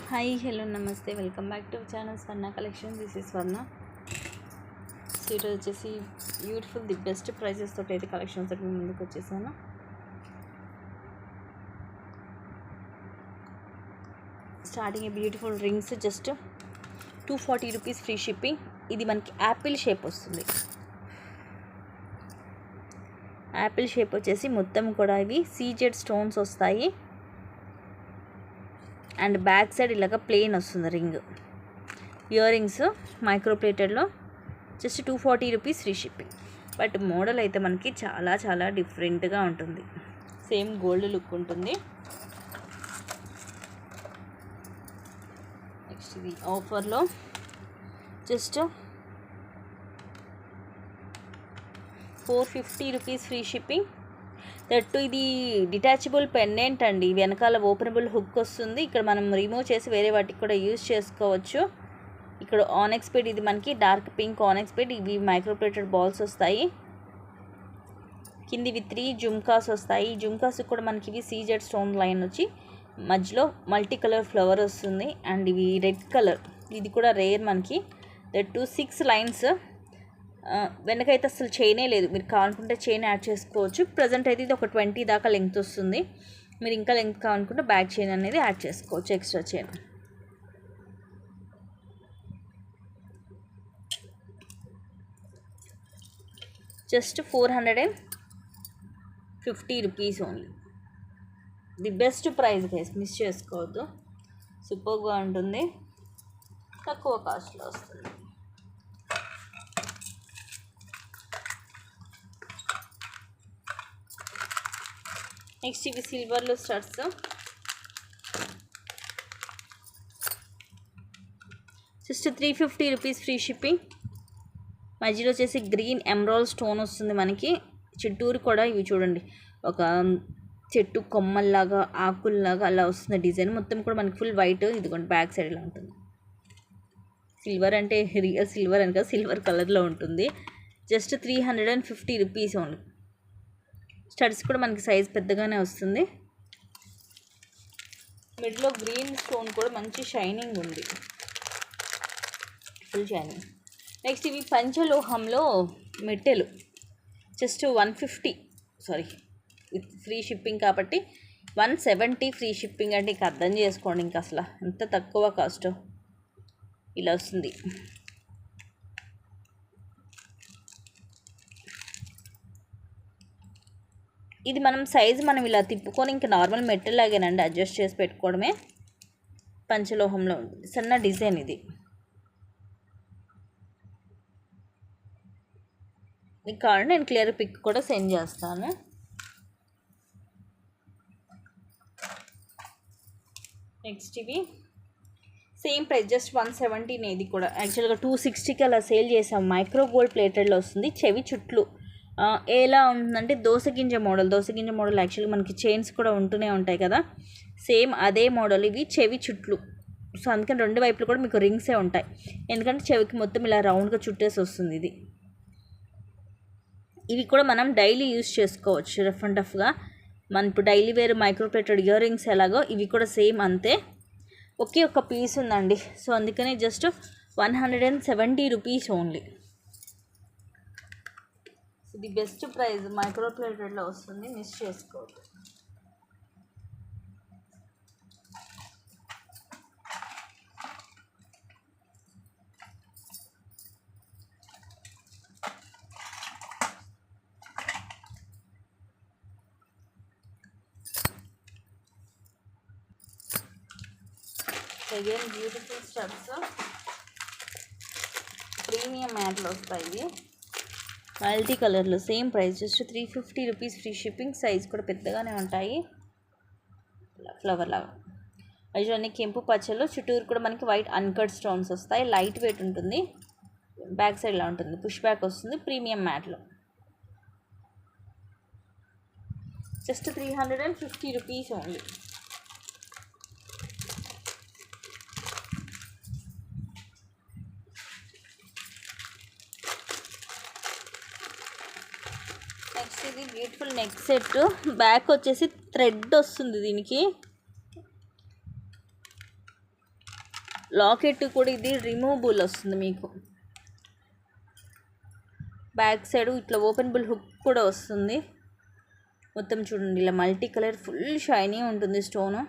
Hi hello నమస్తే welcome back to channel Swarna collection. This is Swarna. So ఈరోజు వచ్చేసి beautiful the best prices తోటి అయితే collections తోటి ముందుకు వచ్చేసాను. Starting beautiful rings just 240 rupees free shipping. ఇది మనకి యాపిల్ షేప్ వస్తుంది. యాపిల్ షేప్ వచ్చేసి మొత్తం కూడా ఇవి సీజెడ్ స్టోన్స్ వస్తాయి అండ్ బ్యాక్ సైడ్ ఇలాగ ప్లెయిన్ వస్తుంది రింగ్. ఇయర్ రింగ్స్ మైక్రో ప్లేటెడ్లో just 240 rupees free shipping. But model అయితే మనకి చాలా చాలా డిఫరెంట్గా ఉంటుంది. సేమ్ గోల్డ్ లుక్ ఉంటుంది. నెక్స్ట్ ఇది ఆఫర్లో just 450 rupees free shipping. That ఇది డిటాచబుల్ పెండెంట్ అండి. వెనకాల ఓపెనబుల్ హుక్ వస్తుంది. ఇక్కడ మనం రిమూవ్ చేసి వేరే వాటికి కూడా యూజ్ చేసుకోవచ్చు. ఇక్కడ ఆనెక్స్ బీడ్, ఇది మనకి డార్క్ పింక్ ఆనెక్స్ బీడ్. ఇవి మైక్రోప్లేటెడ్ బాల్స్ వస్తాయి. కిందివి 3 జుమ్కాస్ వస్తాయి. జుమ్కాస్ కూడా మనకి ఇవి సీజెడ్ స్టోన్ లైన్ వచ్చి మధ్యలో మల్టీ కలర్ ఫ్లవర్ వస్తుంది. అండ్ ఇవి రెడ్ కలర్, ఇది కూడా రేర్ మనకి. That 6 lines. వెనకైతే అసలు చైనే లేదు. మీరు కావాలనుకుంటే చైన్ యాడ్ చేసుకోవచ్చు. ప్రజెంట్ అయితే ఇది ఒక 20 దాకా లెంగ్త్ వస్తుంది. మీరు ఇంకా లెంగ్త్ కావాలనుకుంటే బ్యాక్ చైన్ అనేది యాడ్ చేసుకోవచ్చు, extra chain. Just 450 rupees only. The best price guys, miss చేసుకోవద్దు. సూపర్గా ఉంటుంది, తక్కువ కాస్ట్లో వస్తుంది. నెక్స్ట్ ఇవి సిల్వర్లో studs. Just 350 rupees free shipping. మధ్యలో వచ్చేసి గ్రీన్ ఎమరాల్డ్ స్టోన్ వస్తుంది మనకి. చుట్టూరు కూడా ఇవి చూడండి, ఒక చెట్టు కొమ్మల్లాగా ఆకుల్లాగా అలా వస్తుంది డిజైన్. మొత్తం కూడా మనకి ఫుల్ వైట్. ఇదిగోండి బ్యాక్ సైడ్ ఇలా ఉంటుంది. సిల్వర్ అంటే రియల్ సిల్వర్ అని కదా, సిల్వర్ కలర్లో ఉంటుంది. Just 350 rupees only. స్టడ్స్ కూడా మనకి సైజ్ పెద్దగానే వస్తుంది. మిడిల్లో గ్రీన్ స్టోన్ కూడా మంచి షైనింగ్ ఉంది, ఫుల్ షైనింగ్. నెక్స్ట్ ఇవి పంచలోహంలో మెట్టెలు. Just 150, sorry with free shipping కాబట్టి 170 ఫ్రీ షిప్పింగ్. అంటే ఇంకా అర్థం చేసుకోండి, ఇంకా అసలు ఎంత తక్కువ కాస్ట్ ఇలా వస్తుంది. ఇది మనం సైజు మనం ఇలా తిప్పుకొని ఇంకా నార్మల్ మెటల్ లాగేనండి అడ్జస్ట్ చేసి పెట్టుకోవడమే. పంచలోహంలో ఉంటుంది, సన్న డిజైన్ ఇది. మీకు కావాలంటే నేను క్లియర్ పిక్ కూడా సెండ్ చేస్తాను. నెక్స్ట్ ఇవి సేమ్ ప్రైస్, జస్ట్ 170. ఇది కూడా యాక్చువల్గా 260కి అలా సేల్ చేసాం. మైక్రో గోల్డ్ ప్లేటెడ్లో వస్తుంది. చెవి చుట్లు ఎలా ఉంటుందంటే దోసగింజ మోడల్. దోసగింజ మోడల్ యాక్చువల్గా మనకి చైన్స్ కూడా ఉంటూనే ఉంటాయి కదా, సేమ్ అదే మోడల్. ఇవి చెవి చుట్లు. సో అందుకని 2 వైపులు కూడా మీకు రింగ్సే ఉంటాయి, ఎందుకంటే చెవికి మొత్తం ఇలా రౌండ్గా చుట్టేసి వస్తుంది ఇది. ఇవి కూడా మనం డైలీ యూజ్ చేసుకోవచ్చు రఫ్ అండ్ టఫ్గా. మనం ఇప్పుడు daily wear microplated ear rings ఎలాగో ఇవి కూడా సేమ్ అంతే. ఒకే ఒక పీస్ ఉందండి, సో అందుకనే జస్ట్ 170 రూపీస్ ఓన్లీ. ఇది బెస్ట్ ప్రైస్, మైక్రోప్లేటెడ్లో వస్తుంది, మిస్ చేసుకోవద్దు. అగైన్ బ్యూటిఫుల్ స్టడ్స్, ప్రీమియం మ్యాట్లో వస్తాయి. మల్టీ కలర్లో same price, just 350 rupees free shipping. Size కూడా పెద్దగానే ఉంటాయి, ఫ్లవర్ లాగా. అన్నీ కెంపు పచ్చలు. చుట్టూరు కూడా మనకి వైట్ అన్కట్ స్టోన్స్ వస్తాయి. లైట్ వెయిట్ ఉంటుంది. బ్యాక్ సైడ్ ఇలా ఉంటుంది, పుష్ బ్యాక్ వస్తుంది. ప్రీమియం మ్యాట్లో జస్ట్ 350 రూపీస్ ఓన్లీ. నెక్స్ట్ ఇది బ్యూటిఫుల్ నెక్ సెట్. బ్యాక్ వచ్చేసి థ్రెడ్ వస్తుంది దీనికి. లాకెట్ కూడా ఇది రిమూవబుల్ వస్తుంది మీకు. బ్యాక్ సైడ్ ఇట్లా ఓపెనబుల్ హుక్ కూడా వస్తుంది. మొత్తం చూడండి ఇలా మల్టీ కలర్ ఫుల్ షైనీ ఉంటుంది స్టోను.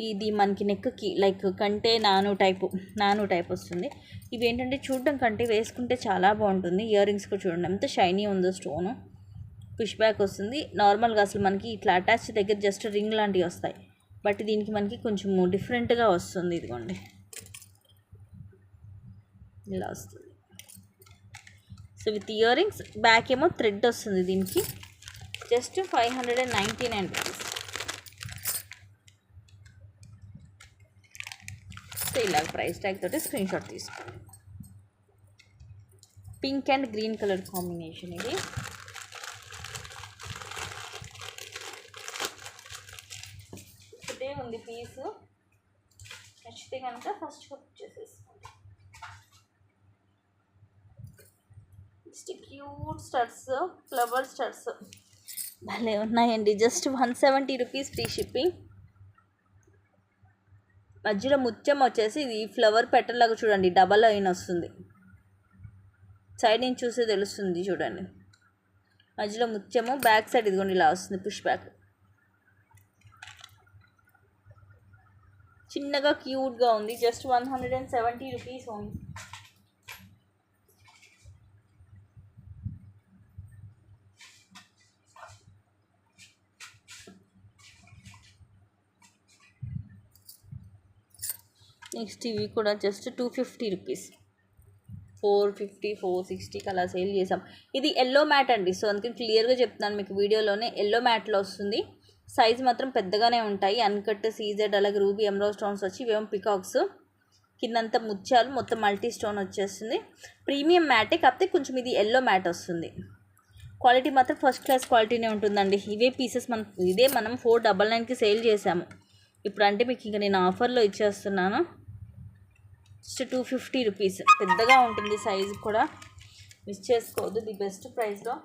ఇది మనకి నెక్కి లైక్ కంటే నాను టైప్ వస్తుంది. ఇవి ఏంటంటే చూడడం కంటే వేసుకుంటే చాలా బాగుంటుంది. ఇయర్ రింగ్స్ కూడా చూడండి ఎంత షైనీ ఉందో స్టోను. పుష్ బ్యాక్ వస్తుంది. నార్మల్గా అసలు మనకి ఇట్లా అటాచ్ దగ్గర జస్ట్ రింగ్ లాంటివి వస్తాయి, బట్ దీనికి మనకి కొంచెం డిఫరెంట్గా వస్తుంది. ఇదిగోండి ఇలా వస్తుంది. So with ear rings, back ఏమో థ్రెడ్ వస్తుంది. దీనికి జస్ట్ 599 రూపీస్. సో ఇలా ప్రైస్ ట్యాగ్ తోటి స్క్రీన్ షాట్ తీసుకోండి. Pink and green colour combination ఇది. ఇదే ఉంది పీసు. నచ్చితే కనుక ఫస్ట్ బుక్ చేసేసుకోండి. క్యూట్ స్టడ్స్, ఫ్లవర్ స్టడ్స్ భలే ఉన్నాయండి. Just 170 rupees free shipping. మధ్యలో ముత్యం వచ్చేసి ఇది ఫ్లవర్ పెటల్ లాగా చూడండి, డబల్ లైన్ వస్తుంది. సైడ్ నుంచి చూస్తే తెలుస్తుంది చూడండి. మధ్యలో ముత్యము, బ్యాక్ సైడ్ ఇదిగోండి ఇలా వస్తుంది పుష్ బ్యాక్. చిన్నగా క్యూట్గా ఉంది. Just 170 rupees only. నెక్స్ట్ ఇవి కూడా జస్ట్ 250 రూపీస్. 450, 460 అలా సేల్ చేసాం. ఇది ఎల్లో మ్యాట్ అండి. సో అందుకని క్లియర్గా చెప్తున్నాను మీకు వీడియోలోనే. ఎల్లో మ్యాట్లో వస్తుంది. సైజ్ మాత్రం పెద్దగానే ఉంటాయి. అన్కట్, సీజెడ్, అలాగే రూబీ ఎమరాల్డ్ స్టోన్స్ వచ్చి ఇవేమో పికాక్స్, కిందంతా ముత్యాలు, మొత్తం మల్టీ స్టోన్ వచ్చేస్తుంది. ప్రీమియం మ్యాటే, కాకపోతే కొంచెం ఇది ఎల్లో మ్యాట్ వస్తుంది. క్వాలిటీ మాత్రం ఫస్ట్ క్లాస్ క్వాలిటీనే ఉంటుందండి. ఇవే పీసెస్ మనం 499కి సేల్ చేసాము. ఇప్పుడు అంటే మీకు ఇంకా నేను ఆఫర్లో ఇచ్చేస్తున్నాను. Just 250 rupees. పెద్దగా ఉంటుంది సైజు కూడా, మిస్ చేసుకోవద్దు. ది బెస్ట్ ప్రైస్లో.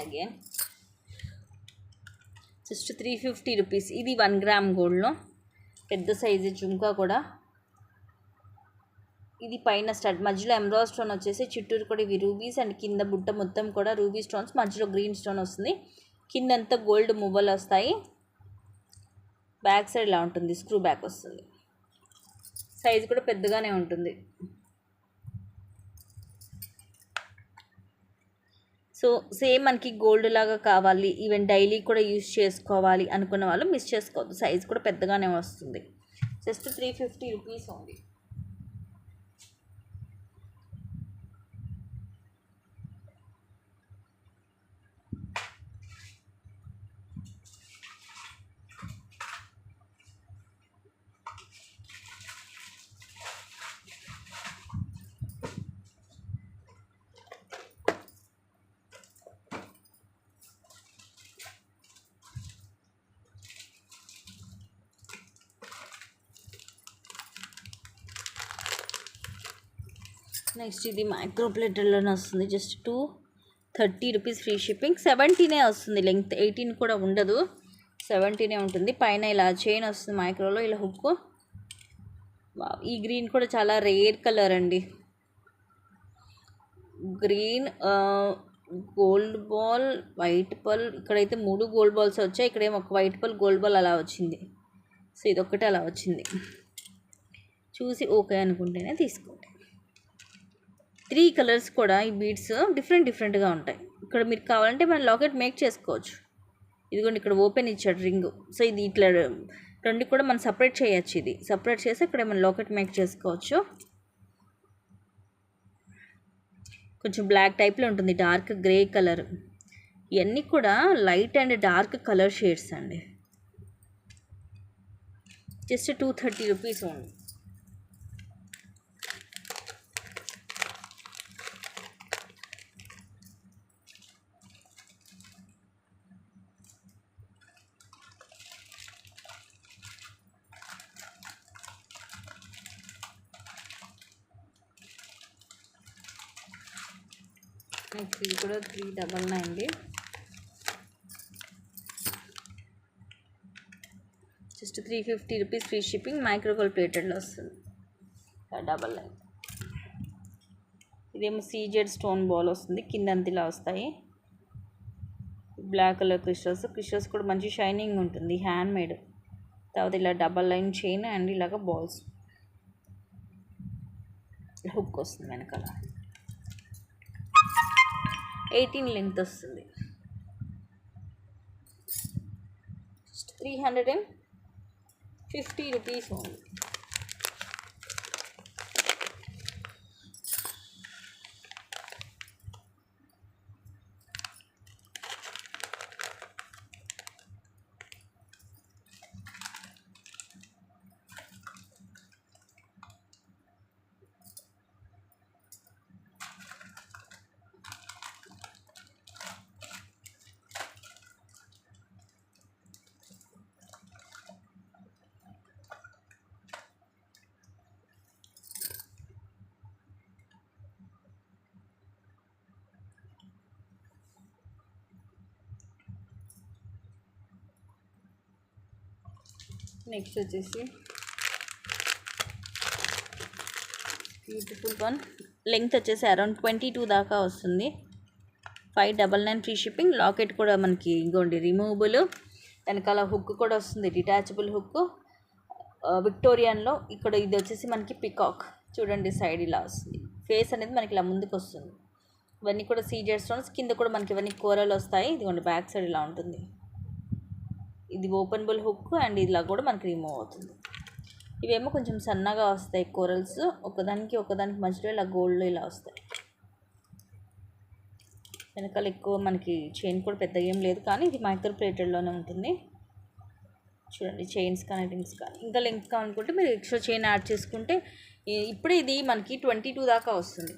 Again just 350 rupees. ఇది 1 గ్రామ్ గోల్డ్లో పెద్ద సైజు జుంకా కూడా. ఇది పైన స్టడ్, మధ్యలో ఎమరాల్డ్ స్టోన్ వచ్చేసి చుట్టూరు కూడా ఇవి రూబీస్, అండ్ కింద బుట్ట మొత్తం కూడా రూబీ స్టోన్స్, మధ్యలో గ్రీన్ స్టోన్ వస్తుంది. కిందంతా గోల్డ్ మువ్వలు వస్తాయి. బ్యాక్ సైడ్ ఇలా ఉంటుంది, స్క్రూ బ్యాక్ వస్తుంది. సైజు కూడా పెద్దగానే ఉంటుంది. సో సేమ్ మనకి గోల్డ్ లాగా కావాలి, ఈవెన్ డైలీ కూడా యూజ్ చేసుకోవాలి అనుకున్న వాళ్ళు మిస్ చేసుకోవద్దు. సైజ్ కూడా పెద్దగానే వస్తుంది. జస్ట్ 350 రూపీస్ ఉంది. నెక్స్ట్ ఇది మైక్రో ప్లేటర్లోనే వస్తుంది. Just 230 rupees free shipping. 17 వస్తుంది లెంగ్త్, 18 కూడా ఉండదు, 17 ఉంటుంది. పైన ఇలా చైన్ వస్తుంది మైక్రోలో, ఇలా హుక్. ఈ గ్రీన్ కూడా చాలా రేర్ కలర్ అండి. గ్రీన్, గోల్డ్ బాల్, వైట్ పల్. ఇక్కడైతే 3 గోల్డ్ బాల్స్ వచ్చాయి, ఇక్కడేమో ఒక వైట్ పల్, గోల్డ్ బాల్ అలా వచ్చింది. సో ఇదొక్కటే అలా వచ్చింది. చూసి ఓకే అనుకుంటేనే తీసుకోండి. 3 కలర్స్ కూడా ఈ బీడ్స్ డిఫరెంట్గా ఉంటాయి. ఇక్కడ మీరు కావాలంటే మనం లాకెట్ మేక్ చేసుకోవచ్చు. ఇదిగోండి ఇక్కడ ఓపెన్ ఇచ్చాడు రింగ్. సో ఇది ఇట్లా రెండు కూడా మనం సపరేట్ చేయొచ్చు. ఇది సపరేట్ చేసి ఇక్కడ మనం లాకెట్ మేక్ చేసుకోవచ్చు. కొంచెం బ్లాక్ టైప్లో ఉంటుంది, డార్క్ గ్రే కలర్. ఇవన్నీ కూడా light and dark colour shades అండి. Just 230 rupees only. నెక్స్ట్ ఇది కూడా 399 just 350 rupees free shipping. Microwave ప్లేటెడ్లో వస్తుంది. 99. ఇదేమో సీజెడ్ స్టోన్ బాల్ వస్తుంది, కిందంతిలా వస్తాయి. బ్లాక్ కలర్ క్రిస్టల్స్ కూడా మంచి షైనింగ్ ఉంటుంది, హ్యాండ్ మేడ్. తర్వాత ఇలా డబల్ లైన్ చైన్ అండ్ ఇలాగ బాల్స్, హుక్ వస్తుంది వెనకాల. 18 లెంత్ వస్తుంది. 350 రూపీస్ ఓన్లీ. నెక్స్ట్ వచ్చేసి బ్యూటిఫుల్ వన్. లెంగ్త్ వచ్చేసి అరౌండ్ 22 దాకా వస్తుంది. 599 ఫ్రీ షిప్పింగ్. లాకెట్ కూడా మనకి ఇంకోండి రిమూవబుల్, వెనకాల హుక్ కూడా వస్తుంది, డిటాచబుల్ హుక్. విక్టోరియన్లో ఇక్కడ ఇది వచ్చేసి మనకి పికాక్ చూడండి, సైడ్ ఇలా వస్తుంది. ఫేస్ అనేది మనకి ఇలా ముందుకు వస్తుంది. ఇవన్నీ కూడా సీజెడ్ స్టోన్స్. కింద కూడా మనకి ఇవన్నీ కూరలు వస్తాయి. ఇదిగోండి బ్యాక్ సైడ్ ఇలా ఉంటుంది. ఇది ఓపెనబుల్ హుక్ అండ్ ఇలా కూడా మనకి రిమూవ్ అవుతుంది. ఇవేమో కొంచెం సన్నగా వస్తాయి కోరల్స్, ఒకదానికి మధ్యలో ఇలా గోల్డ్లో ఇలా వస్తాయి. వెనకాల ఎక్కువ మనకి చైన్ కూడా పెద్దగా ఏం లేదు, కానీ ఇది మైక్రో ప్లేటెడ్లోనే ఉంటుంది. చూడండి చైన్స్ కానీ రింగ్స్ కానీ. ఇంకా లెంగ్త్ కావాలనుకుంటే మీరు ఎక్స్ట్రా చైన్ యాడ్ చేసుకుంటే, ఇప్పుడే ఇది మనకి 22 దాకా వస్తుంది.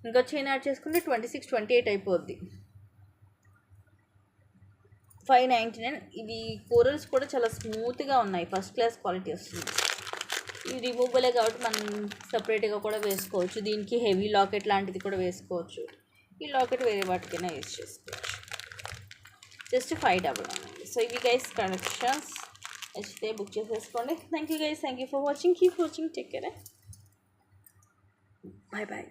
ఇంకా చైన్ యాడ్ చేసుకుంటే 26, 28 అయిపోద్ది. 599. ఇవి కోరల్స్ కూడా చాలా స్మూత్గా ఉన్నాయి, ఫస్ట్ క్లాస్ క్వాలిటీ వస్తుంది. ఇవి రిమూవబులే కాబట్టి మనం సపరేట్గా కూడా వేసుకోవచ్చు. దీనికి హెవీ లాకెట్ లాంటిది కూడా వేసుకోవచ్చు. ఈ లాకెట్ వేరే వాటికైనా యూజ్ చేసుకోవచ్చు. జస్ట్ 599. సో ఇవి గైస్ కలెక్షన్స్. నచ్చితే బుక్ చేసేసుకోండి. Thank you guys, thank you for watching. Keep watching, take care, bye bye.